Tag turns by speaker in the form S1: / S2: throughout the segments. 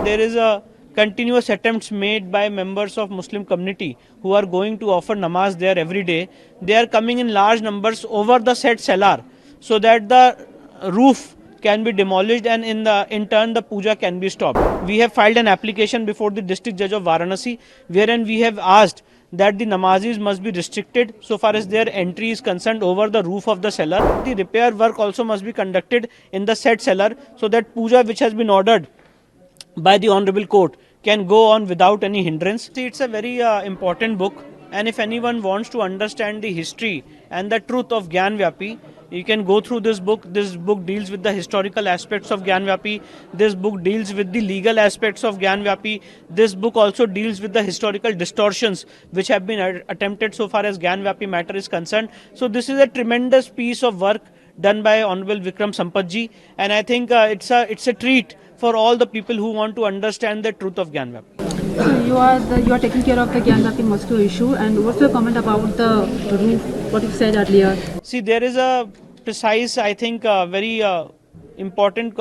S1: there is a continuous attempts made by members of Muslim community who are going to offer namaz there every day. They are coming in large numbers over the said cellar, so that the roof can be demolished and in turn the puja can be stopped. We have filed an application before the district judge of Varanasi, wherein we have asked that the namazis must be restricted so far as their entry is concerned over the roof of the cellar. The repair work also must be conducted in the said cellar, so that puja which has been ordered by the Honorable Court can go on without any hindrance. See, it's a very important book, and if anyone wants to understand the history and the truth of Gyan Vyapi, you can go through this book. This book deals with the historical aspects of Gyan Vyapi. This book deals with the legal aspects of Gyan Vyapi. This book also deals with the historical distortions which have been attempted so far as Gyan Vyapi matter is concerned. So this is a tremendous piece of work done by Honorable Vikram Sampath, and I think it's a treat for all the people who want to understand the truth of Gyan Vyapi.
S2: So you are taking care of the Gyan Vyapi mosque issue, and what's your comment about the roof? What you said earlier?
S1: See, there is a precise, I think, very important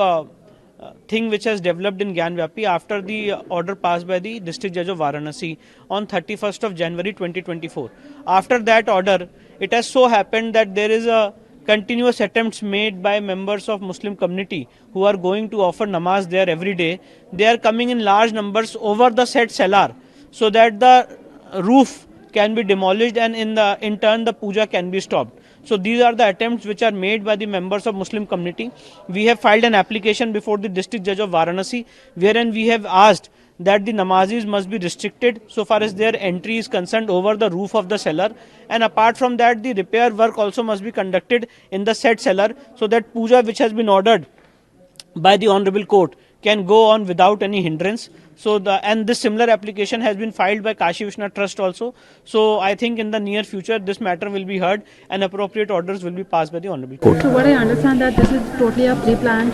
S1: thing which has developed in Gyan Vyapi after the order passed by the district judge of Varanasi on 31st of January 2024. After that order, it has so happened that there is a continuous attempts made by members of Muslim community who are going to offer namaz there every day. They are coming in large numbers over the said cellar, so that the roof can be demolished and in turn the puja can be stopped. So these are the attempts which are made by the members of Muslim community. We have filed an application before the district judge of Varanasi, wherein we have asked that the namazis must be restricted so far as their entry is concerned over the roof of the cellar, and apart from that the repair work also must be conducted in the said cellar, so that puja which has been ordered by the Honorable Court can go on without any hindrance. So this similar application has been filed by Kashi Vishwanath Trust also. So I think in the near future this matter will be heard and appropriate orders will be passed by the Honorable Court.
S2: So what I understand that this is totally a pre-planned.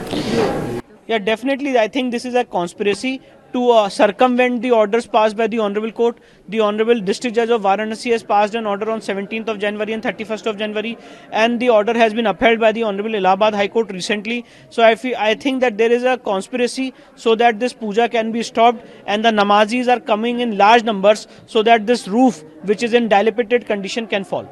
S1: Yeah, definitely. I think this is a conspiracy to circumvent the orders passed by the Honorable Court. The Honorable District Judge of Varanasi has passed an order on 17th of January and 31st of January, and the order has been upheld by the Honorable Allahabad High Court recently. So I think that there is a conspiracy so that this puja can be stopped, and the namazis are coming in large numbers so that this roof, which is in dilapidated condition, can fall.